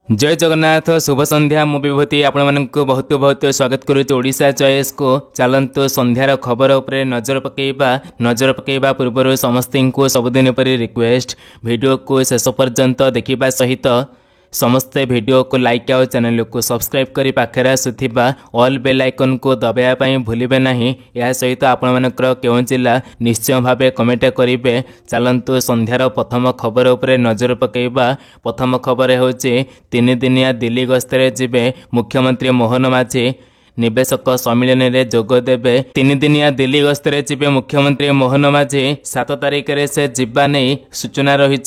जय जगन्नाथ शुभ संध्या मु विभूति आपण मानक बहुत बहुत स्वागत करुच्ची ओडिशा चॉइस को। चलतु संध्यार खबर उपरे नजर पकेबा पूर्व समस्त को सबुदिन पर रिक्वेस्ट वीडियो को शेष पर्यंत देखा सहित समस्ते वीडियो को लाइक और चैनल को सब्सक्राइब करी पाखरे आसुथिबा ऑल बेल आइकन को दबाया भूलिबे नहीं। या सहित आपण मानकर केउं जिला निश्चय भावे कमेंट करेंगे। चलतु संध्यार प्रथम खबर उपरे नजर पकेबा। प्रथम खबर होची 3 दिनिया दिल्ली गस्तरे जिबे मुख्यमंत्री मोहन माझी निवेशक सम्मेलन में जोगदेवे। 3 दिनिया दिल्ली गस्तरे जिबे मुख्यमंत्री मोहन माझी 7 तारिख रे से जिबा नहीं सूचना रही।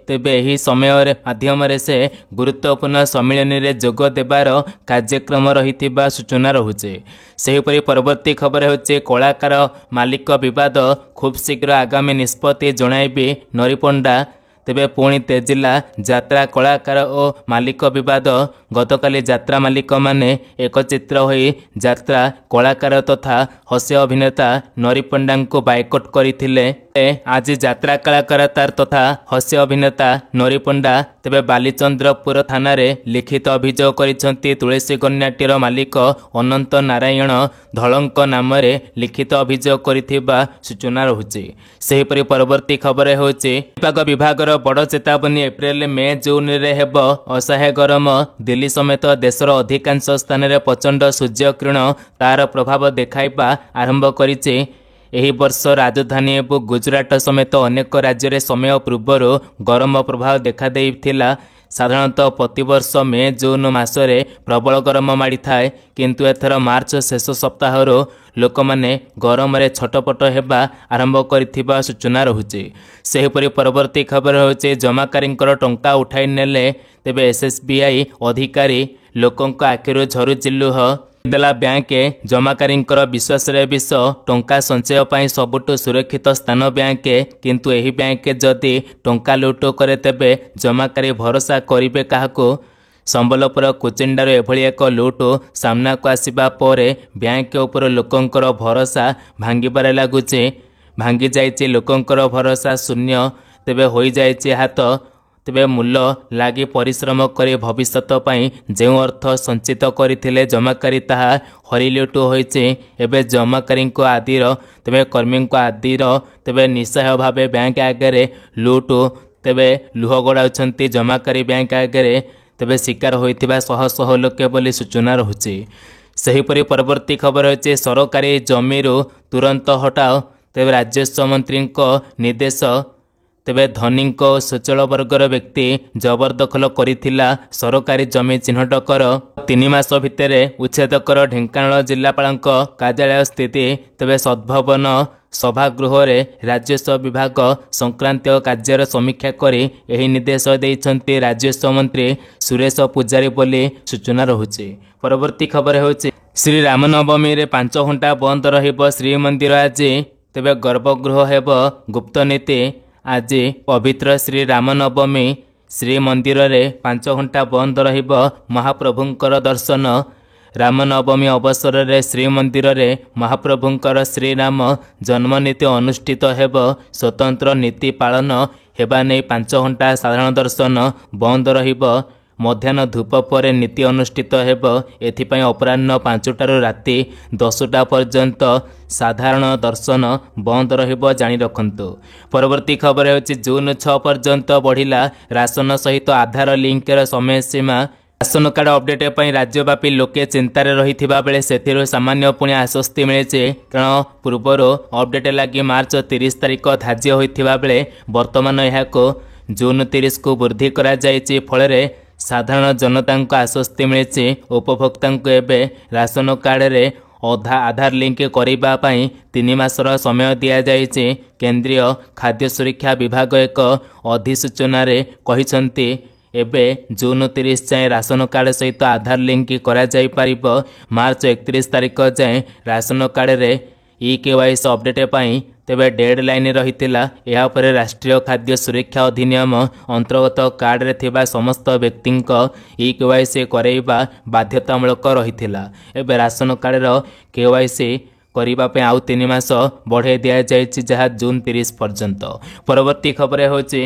तेबे यही समय माध्यम से गुरुत्वपूर्ण सम्मेलन में जोग देवार कार्यक्रम रही सूचना रहुचे। सेहीपरि परवर्ती खबर होचे कलाकार मालिक विवाद खूब शीघ्र आगामी निष्पत्ति जणाइबे नरीपंडा। तेबे पुणी तेजिला यात्रा कलाकार और मालिक विवाद। गतकाली यात्रा मालिक माने एकचित्र होई यात्रा कलाकार तथा हास्य अभिनेता नरीपंडा को बायकट करथिले। आज यात्रा कलाकार तार तथा हास्य अभिनेता नरीपंडा तेबे बालीचंद्रपुर थाना रे लिखित अभियोग करिसंती। तुलसी कन्याटीर मालिक अनंत नारायण धलंक नाम रे लिखित अभियोग करिथिबा सूचना रहुची। सेहीपरि परवर्ती खबर होची पाग विभागर बड़ चेतावनी। एप्रिल मे जून रे हेब असह्य गरम। दिल्ली समेत देशर अधिकांश स्थान रे प्रचंड सूर्य किरण तार प्रभाव देखाइबा आरंभ करिছে। एही वर्ष राजधानी एवं गुजरात समेत अनेक राज्य रे समय पूर्वर गरम प्रभाव देखा देइथिला। साधारणतः प्रतिवर्ष मे जून मासरे प्रबल गरम माड़ी थाए, किंतु एथर मार्च शेष सप्ताह लोक माने गरम रे छटपट हेबा आरंभ करिथिबा सूचना रहुचे। सेहीपरि परवर्ती खबर होचे जमाकारींकर टंका उठाई नेले तेबे एसएसबीआई अधिकारी लोकंक आखिरु झरु चिल्लुह देला। बैंक जमाकारींकर विश्वास रे विष टंका संचय पाई सबुठु सुरक्षित स्थान बैंक, किंतु एही बैंक जदि टंका लुट करे तेबे जमाकारी भरोसा करिवे काहाको। संबलपुर कुचिंडार एभली एक लुट सामना को आसिबा परे बैंक उपर लोकंकर भरोसा भांगिबारे लागुचे। भांगी जाइए लोकंकर भरोसा शून्य तेबे होई जाइए हाथ। तेबे मूल्य लागी परिश्रम करे भविष्यत पाई जो अर्थ संचित करथिले जमाकारी ताहा हरिलुट होइचे। एबे जमाकारी को आदिर तेबे कर्मी को आदिर तेबे निस्सहाय भावे बैंक आगे लुट तेबे लुह गड़ाउछंती जमाकारी बैंक आगे। तेबे शिकार होइथिबा शह शह लोक बोली सूचना रहुचे। सेहीपरि परवर्ती खबर होचे सरकारी जमीरू तुरंत हटाओ। तेबे राजस्व मंत्री निर्देश। तेबे धनी स्वचल वर्गर व्यक्ति जबरदखल करिथिला सरकारी जमी चिन्हट कर 3 मास भितर उच्छेद कर। ढेंकानाल जिलापाल कार्यालय स्थित तेबे सद्भवन सभागृह रे राजस्व विभाग संक्रांत कार्यर समीक्षा करी एही निर्देश देइछंती राजस्व मंत्री सुरेश पूजारी बोली सूचना रहुचे। परवर्ती खबर होची श्री रामनवमी रे 5 घंटा बंद रहिबो श्रीमंदिर। आज तेबे गर्भगृह हेब गुप्त नीति। आज पवित्र श्री रामनवमी श्रीमंदिर रे 5 घंटा बंद रहिबो महाप्रभुंकर दर्शन। रामनवमी अवसर रे श्रीमंदिर रे महाप्रभुंकर श्रीराम जन्मनीति अनुष्ठित हेब। स्वतंत्र नीति पालन हेबा नै 5 घंटा साधारण दर्शन बंद रहिबो। मध्याह्न धूप पर नीति अनुष्ठित हेब। एथिपाई अपराह्न 5टारू राति 10टा पर्यंत साधारण दर्शन बंद रहिबो जानि रखंतु। परवर्ती खबर होची जून 6 पर्यंत बढ़िला राशन सहित आधार लिंकर समय सीमा। राशन कार्ड अपडेट पर राज्यव्यापी लोके चिंतार रही बेले से सामान्य पुणी आश्वस्ति मिले। कारण पूर्वर अपडेट लगी मार्च 30 तारिख धार्य होता बेले वर्तमान यह जून 30 को वृद्धि करा जायछि। फल साधारण जनता आश्वस्ति मिले। उपभोक्ता एवं राशन कार्ड रे आधार लिंक करने 3 मासर समय दि जाइए। केंद्रीय खाद्य सुरक्षा विभाग एक अधिसूचना कहिसंती एबे जून 30 जाए राशन कार्ड सहित आधार लिंक करा जाई परिबो। मार्च 31 तारिख जाए राशन कार्ड रे ई-केवाईसी अपडेट पाई तेबे डेडलाइन रही। या पर राष्ट्रीय खाद्य सुरक्षा अधिनियम अंतर्गत कार्ड रे थिबा समस्त व्यक्ति ई-केवाईसी करैबा बाध्यतामूलक रही। एबे राशन कार्ड रो केवाईसी करने आउ 3 मास बढ़ाई दि जाइए जहाँ जून 30 पर्यंत। परवर्ती खबर होची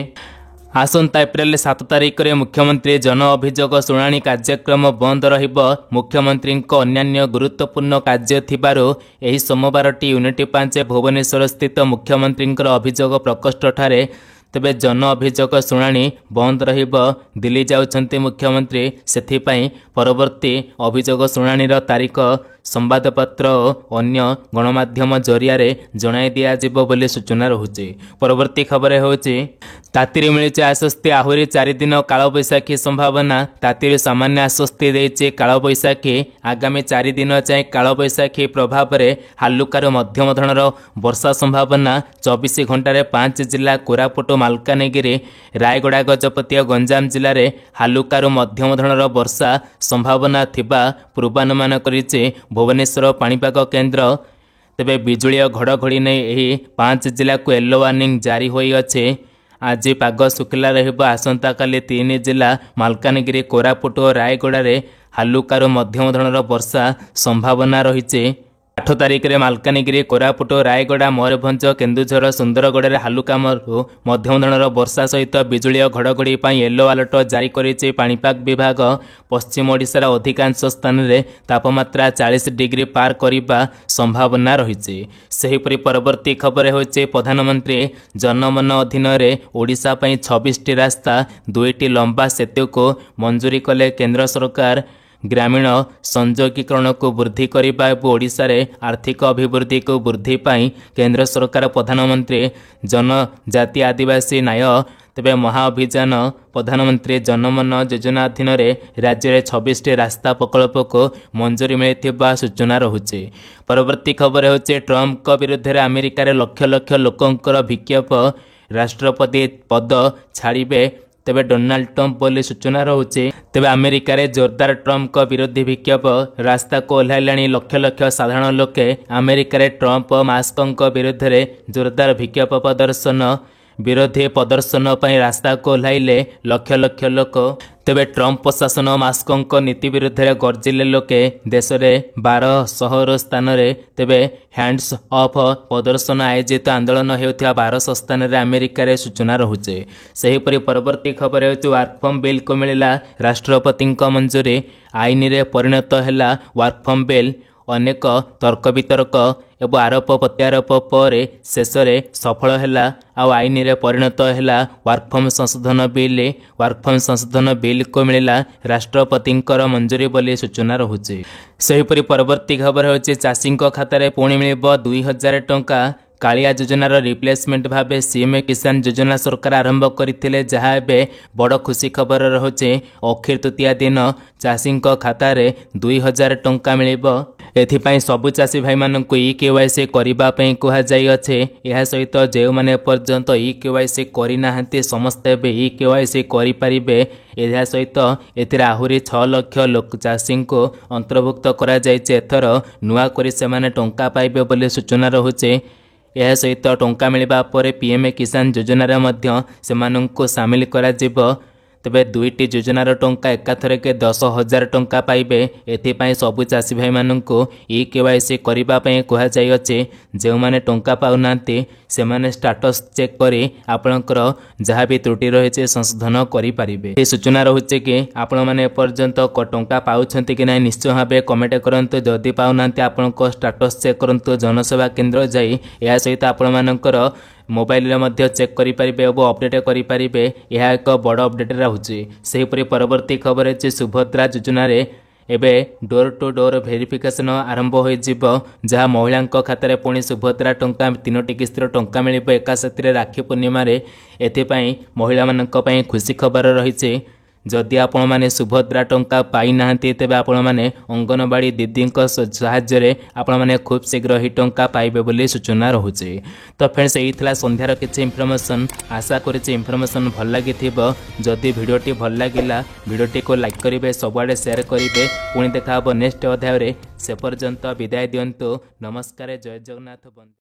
आसंता एप्रिल 7 तारिख में मुख्यमंत्री जन अभियोग शुणाणी कार्यक्रम बंद रहिब। मुख्यमंत्री अन्यान्य गुरुत्वपूर्ण कार्य थिबारु एही सोमवार यूनिट 5 भुवनेश्वर स्थित मुख्यमंत्री अभियोग प्रकोष्ठ ठारे तेबे जन अभियोग शुणाणी बंद रहिब। दिल्ली जाउछन्ते मुख्यमंत्री, सेथिपाई परवर्ती अभियोग शुणाणीर तारीख संवादपत्र और अन्य गणमाध्यम जरिया जणाई दियाजिबो बोली सूचना रहुछि। परवर्ती खबर होछि तातीर मिलिछि आश्वस्ति, आहुरी 4 दिन कालबैशाखी संभावना। तातीर सामान्य आश्वस्ति देइछि कालबैशाखी। आगामी 4 दिन जाए कालबैशाखी प्रभाव में हालुकार मध्यम धरणर वर्षा संभावना। 24 घंटे 5 जिला कोरापुट, मालकानगिरी, रायगड़ा, गजपति और गंजाम जिले में हालुकार मध्यम धरणर वर्षा संभावना थिबा पूर्वानुमान करिछि भुवनेश्वर पाणीपाग केन्द्र। तेबे बिजुली और घड़घड़ी नहीं यही 5 जिला को येलो वार्निंग जारी होई अछि। आज पाग सुखिला रहिब। आसंता काली 3 जिला मालकानगिरी, कोरापुट और रायगड़ा रे हालुकार मध्यम धरणर वर्षा संभावना रही। 8 तारिख में मालकानगिरी, कोरापुट, रायगड़ा, मयूरभंज, केन्दुझर, सुंदरगढ़ हालुका मध्यम धरणर वर्षा सहित बिजुली और घड़घड़ी येलो अलर्ट जारी करिछि पाणीपाग विभाग। पश्चिम ओडिशार अधिकांश स्थान में तापमात्रा 40 डिग्री पार करने संभावना रही। सेहीपरि परवर्ती खबर होछि प्रधानमंत्री जनमन अधीन ओडिशा पई 26टी रास्ता, 2टी लंबा सेतु को मंजूरी कले केंद्र सरकार। ग्रामीण संयोगीकरण को वृद्धि करने और ओडिशा रे आर्थिक अभिवृद्धि को वृद्धि पाई केंद्र सरकार प्रधानमंत्री जनजाति आदिवासी न्याय तेबे महाअभियान प्रधानमंत्री जनमन योजना अधीन राज्य में 26टी रास्ता प्रकल्प को मंजूरी मिलता सूचना रहुछि। परवर्ती खबर होछि ट्रम्प विरुद्ध में अमेरिका रे लक्ष लक्ष लोकंकर विक्षोभ, राष्ट्रपति पद छाड़िबे तेबे डोनाल्ड ट्रम्प बोली सूचना रहुछि। तेबे अमेरिका रे जोरदार ट्रम्प विरोधी विक्षोभ, रास्ता को ओह्लाइलाणी लक्ष लक्ष साधारण लोके। अमेरिका रे ट्रम्प मास्क विरुद्ध में जोरदार विक्षोभ प्रदर्शन, विरोधी प्रदर्शन पर रास्ता को ओह्लाइले लक्ष लक्ष लोक। तेबे ट्रम्प प्रशासन मास्क नीति विरुद्ध में गर्जिले लोके। देश में 1200 स्थान में तेबे हैंड्स ऑफ प्रदर्शन आयोजित आंदोलन होता 1200 स्थान में अमेरिका रे सूचना रहुछि। सेहीपरि परवर्ती खबर होछि वर्क फ्रॉम बिल को मिला राष्ट्रपति मंजूरी। आईन रे परिणत हैला वर्क फ्रॉम बिल। अनेक तर्क वितर्क एवं आरोप प्रत्यारोप पर शेष में सफल हैला आ आईन रे परिणत हैला वर्क फ्रॉम संशोधन बिल। वर्क फ्रॉम संशोधन बिल को मिला राष्ट्रपति मंजूरी बोली सूचना रहुछि। सेहीपरि परवर्ती खबर होछि चाषी खातार पुणी मिलिब 2000 टंका। कालिया योजनार रिप्लेसमेंट भाव सीएम किसान योजना सरकार आरंभ करथिले, जहाँ एबे बड़ खुशी खबर रहुछि। अक्षय तृतीया दिन चाषी खातार 2000 टंका मिलिब। एथिपाई सबु चाषी भाई मानक केवाईसी करने कहुଯାଇଛି। यह सहित जो मैंने पर्यंत केवाईसी करना समस्ते केवाईसी करें। यह सहित एथिरे आहुरी 6 लाख लोक चाषी को अंतर्भुक्त कर नुआ करी से माने टंका पाइबे बोली सूचना रहुछि। यह सहित टंका मिलवा पर पीएम किसान योजन मध्य सेमानंको सामिल करा जिवो। तेबे 2टी योजनार टंका एकाथरके 10,000 टंका पाइबे। एथिपाई सबु चाषी भाई मानंको केवाईसी करने कहुଯାଇଛି। जो मैंने टंका पाउनांती से माने स्टाटस चेक करी आपणकर जहाँ भी त्रुटि रही संशोधन करें। ये सूचना रहुछि कि आपण मैंने एपर्यंत टंका पाउछंती कि नहीं निश्चय भाव कमेंट करंतु। जदि पाउनांती आपणको स्टाटस चेक करंतु जनसेवा केंद्र जाई। या सहित आपण मानकर मोबाइल रे चेक करें और अपडेट करें। यह एक बड़ अपडेट रहुछि। सेहीपरि परवर्ती खबर है सुभद्रा योजना एबे डोर टू डोर भेरिफिकेशन आरंभ हो जहाँ महिला खातार पुणी सुभद्रा टंका 3टी किस्तर टंका मिल एका साथी राखी पूर्णिमा एथिपाई महिला मानक खुशी खबर रही। जदि आपण मैंने सुभद्रा टंका पाई नाहंती तेबे आपण मैंने अंगनवाड़ी दीदी साहाय्य आपण मैंने खूब शीघ्र ही टंका पाइबे बोली सूचना रहुछि। तो फ्रेंड्स यही थिला संध्यार किछि इनफॉरमेशन। आशा करिछि इनफॉरमेशन भल लागिथिबो। जदि वीडियोटी भल लागिला वीडियोटी को लाइक करिवे, सबआडे शेयर करिवे। पुणी देखा हबो नेक्स्ट अध्याय रे। से पर्यंत विदाय दियंतु। नमस्कार, जय जगन्नाथ।